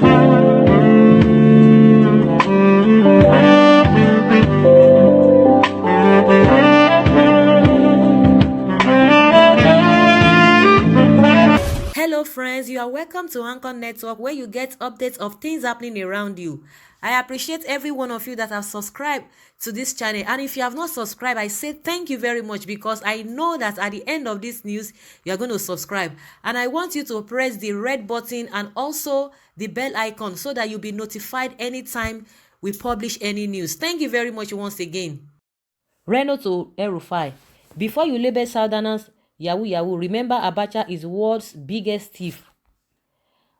Hello friends, you are welcome to Anchor Network where you get updates of things happening around you. I appreciate every one of you that have subscribed to this channel, and if you have not subscribed, I say thank you very much, because I know that at the end of this news you are going to subscribe, and I want you to press the red button and also the bell icon so that you'll be notified anytime we publish any news. Thank you very much once again. RENO to EL-RUFAI. Before you label Southerners Yahoo Yahoo, remember Abacha is world's biggest thief.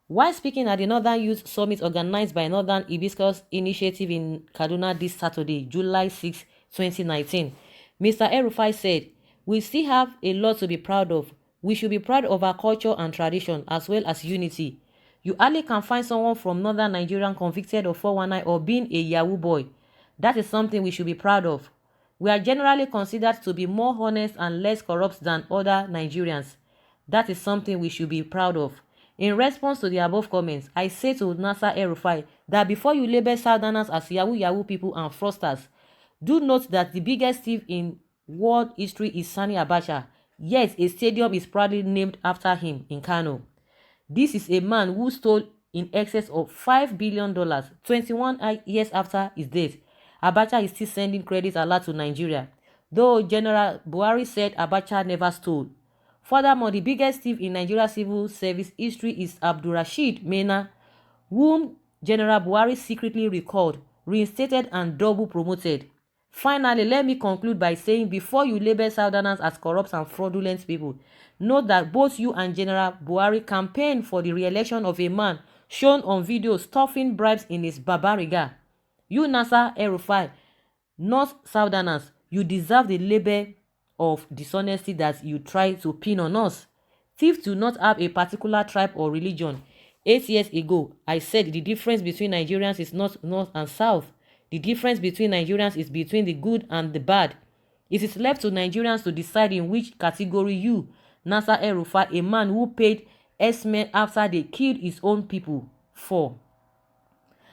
While speaking at the Northern Youth Summit organized by Northern Hibiscus Initiative in Kaduna this Saturday, July 6, 2019, Mr. El-RUFAI said, "We still have a lot to be proud of. We should be proud of our culture and tradition as well as unity. You hardly can find someone from Northern Nigeria convicted of 419 or being a Yahoo boy. That is something we should be proud of. We are generally considered to be more honest and less corrupt than other Nigerians. That is something we should be proud of." In response to the above comments, I say to Nasser El-RUFAI that before you label Southerners as Yahoo Yahoo people and fraudsters, do note that the biggest thief in world history is Sani Abacha, yet a stadium is proudly named after him in Kano. This is a man who stole in excess of $5 billion 21 years after his death. Abacha is still sending credit a lot to Nigeria, though General Buhari said Abacha never stole. Furthermore, the biggest thief in Nigeria's civil service history is Abdulrasheed Mena, whom General Buhari secretly recalled, reinstated and double promoted. Finally, let me conclude by saying, before you label Southerners as corrupt and fraudulent people, note that both you and General Buhari campaigned for the re-election of a man shown on video stuffing bribes in his Babariga. You, Nasser El-RUFAI, not Southerners, you deserve the label of dishonesty that you try to pin on us. Thieves do not have a particular tribe or religion. 8 years ago, I said the difference between Nigerians is not north and south. The difference between Nigerians is between the good and the bad. It is left to Nigerians to decide in which category you, Nasser El-RUFAI, a man who paid S-men after they killed his own people, for.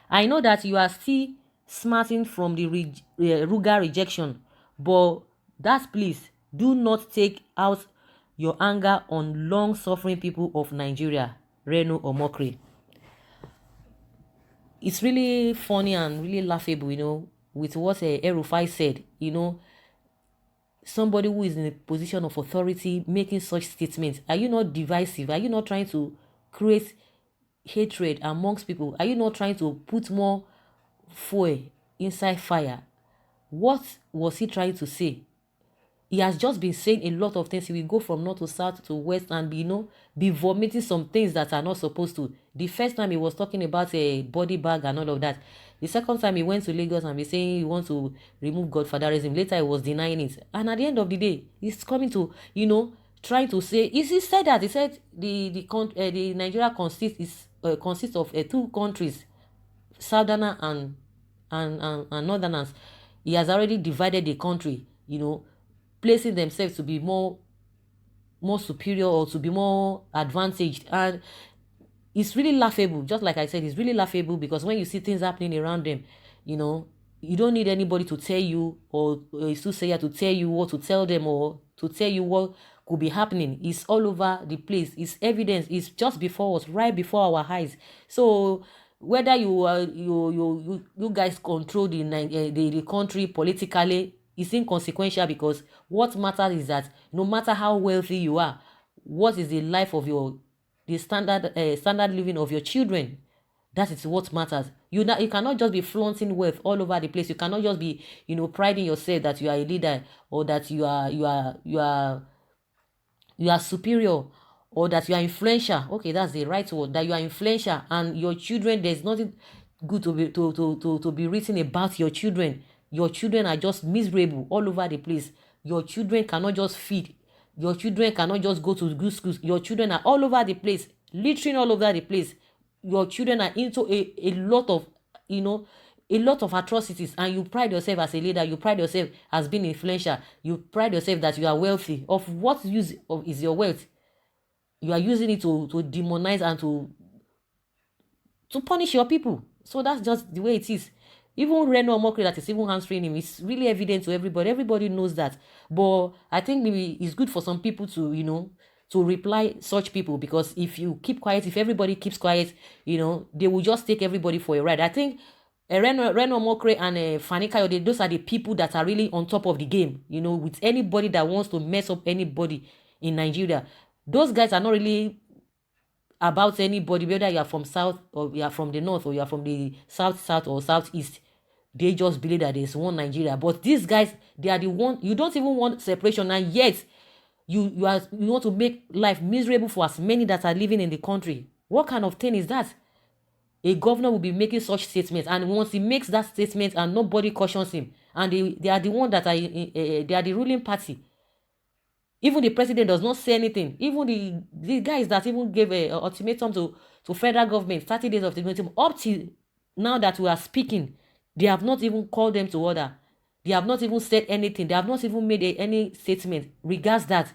I know that you are still smarting from the Ruga rejection, but that, please do not take out your anger on long-suffering people of Nigeria, RENO or mockery. It's really funny and really laughable, with what El-RUFAI said. Somebody who is in a position of authority making such statements. Are you not divisive? Are you not trying to create hatred amongst people? Are you not trying to put more fuel inside fire? What was he trying to say? He has just been saying a lot of things. He will go from north to south to west and be vomiting some things that are not supposed to. The first time he was talking about a body bag and all of that. The second time he went to Lagos and be saying he wants to remove godfatherism. Later he was denying it. And at the end of the day, he's coming to, trying to say, he said that, he said the Nigeria consists of two countries, Southerner and Northerners. He has already divided the country, placing themselves to be more superior or to be more advantaged. And it's really laughable. Just like I said, it's really laughable, because when you see things happening around them, you don't need anybody to tell you, or a soothsayer to tell you what to tell them, or to tell you what could be happening. It's all over the place. It's evidence. It's just before us, right before our eyes. So whether you guys control the country politically, it's inconsequential, because what matters is that no matter how wealthy you are, what is the life of the standard living of your children? That is what matters. You cannot just be flaunting wealth all over the place. You cannot just be priding yourself that you are a leader, or that you are superior, or that you are influential. Okay, that's the right word. That you are influential, and your children, there's nothing good to be written about your children. Your children are just miserable all over the place. Your children cannot just feed. Your children cannot just go to good schools. Your children are all over the place, littering all over the place. Your children are into a lot of atrocities, and you pride yourself as a leader. You pride yourself as being influential. You pride yourself that you are wealthy. Of what use is your wealth? You are using it to demonize and to to punish your people. So that's just the way it is. Even Reno Omokri that is even answering him, it's really evident to everybody. Everybody knows that. But I think maybe it's good for some people to, to reply such people, because if you keep quiet, if everybody keeps quiet, they will just take everybody for a ride. I think Reno Omokri and Fani Kayode, those are the people that are really on top of the game, with anybody that wants to mess up anybody in Nigeria. Those guys are not really about anybody, whether you are from south or you are from the north or you are from the south or southeast. They just believe that there's one Nigeria. But these guys, they are the one, you don't even want separation, and yet you want to make life miserable for as many that are living in the country. What kind of thing is that? A governor will be making such statements, and once he makes that statement and nobody cautions him, and they are the one that are they are the ruling party. Even the president does not say anything. Even the guys that even gave a ultimatum to federal government, 30 days of the ultimatum, up till now that we are speaking, they have not even called them to order. They have not even said anything. They have not even made any statement regards that.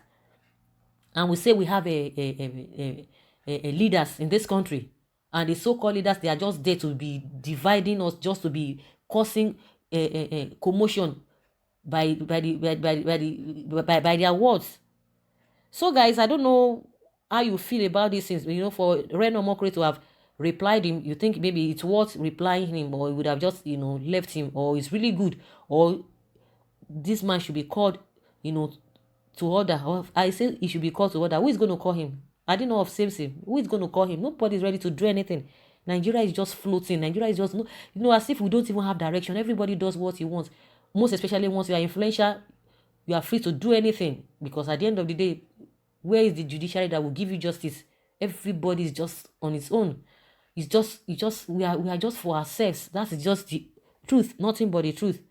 And we say we have a leaders in this country, and the so-called leaders, they are just there to be dividing us, just to be causing commotion by their words. So guys, I don't know how you feel about these things. For Reno Omokri to have replied him, you think maybe it's worth replying him, or he would have just left him, or it's really good, or this man should be called to order. Or I say he should be called to order. Who is going to call him? I didn't know of same. Who is going to call him? Nobody is ready to do anything. Nigeria is just floating. Nigeria is just as if we don't even have direction. Everybody does what he wants. Most especially once you are influential, you are free to do anything, because at the end of the day, where is the judiciary that will give you justice? Everybody is just on its own. We are just for ourselves. That's just the truth, nothing but the truth.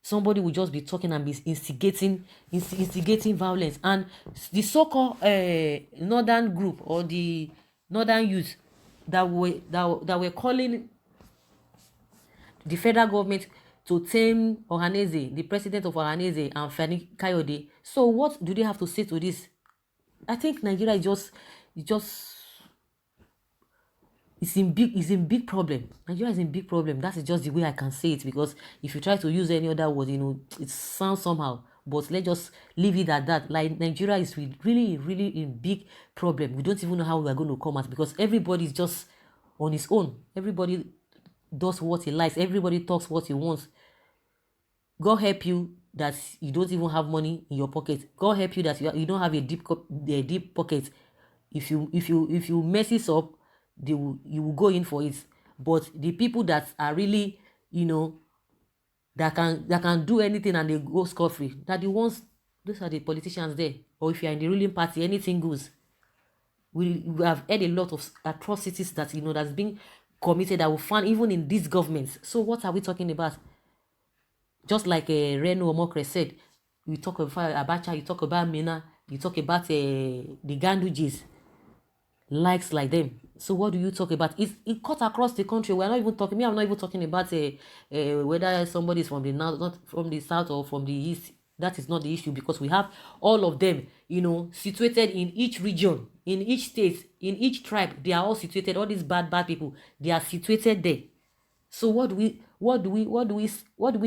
Somebody will just be talking and be instigating violence, and the so-called northern group, or the northern youth that were calling the federal government to tame Ohaneze, the president of Ohaneze, and Fani Kayode. So what do they have to say to this? I think Nigeria is in big problem. Nigeria is in big problem. That is just the way I can say it, because if you try to use any other word, it sounds somehow. But let's just leave it at that. Like, Nigeria is really, really in big problem. We don't even know how we are going to come out, because everybody is just on his own. Everybody does what he likes. Everybody talks what he wants. God help you that you don't even have money in your pocket. God help you that you don't have a deep pocket. If you mess it up, you will go in for it. But the people that are really, that can do anything and they go scot-free, those are the politicians there. Or if you are in the ruling party, anything goes. We have heard a lot of atrocities that that's being committed, that will find even in these governments. So what are we talking about? Just like Reno Omokri said, you talk about Abacha, you talk about Mina, you talk about the Gandujis, likes like them. So what do you talk about? It cut across the country. We're not even talking. I'm not even talking about whether somebody is from the north, not from the south, or from the east. That is not the issue, because we have all of them, situated in each region, in each state, in each tribe. They are all situated. All these bad people, they are situated there. So what do we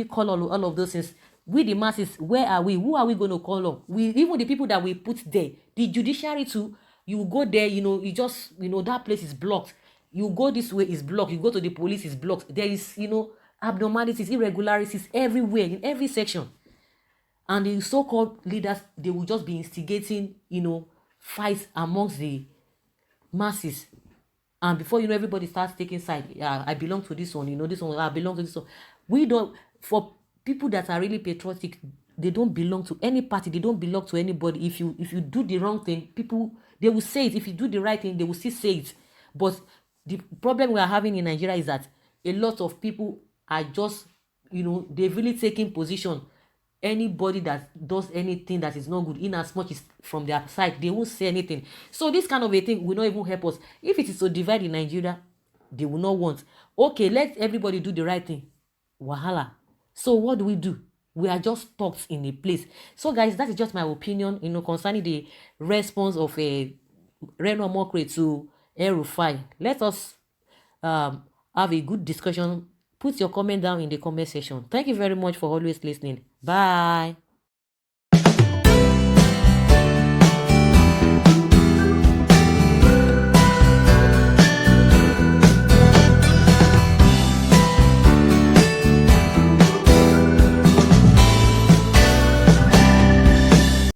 call all of those things? We the masses, where are we? Who are we going to call on? Even the people that we put there, the judiciary too. You go there, you just that place is blocked. You go this way, is blocked. You go to the police, is blocked. There is abnormalities, irregularities everywhere, in every section. And the so-called leaders, they will just be instigating fights amongst the masses. And before everybody starts taking side. Yeah, I belong to this one, this one, I belong to this one. We don't, for people that are really patriotic, they don't belong to any party, they don't belong to anybody. If you do the wrong thing, people, they will say it. If you do the right thing, they will still say it. But the problem we are having in Nigeria is that a lot of people are just, they've really taken position. Anybody that does anything that is not good, in as much as from their side, they won't say anything. So this kind of a thing will not even help us. If it is to divide in Nigeria, they will not want. Okay, let everybody do the right thing. Wahala. So what do? We are just stuck in a place. So guys, that is just my opinion, concerning the response of Reno Omokri to EL-RUFAI. Let us have a good discussion. Put your comment down in the comment section. Thank you very much for always listening. Bye.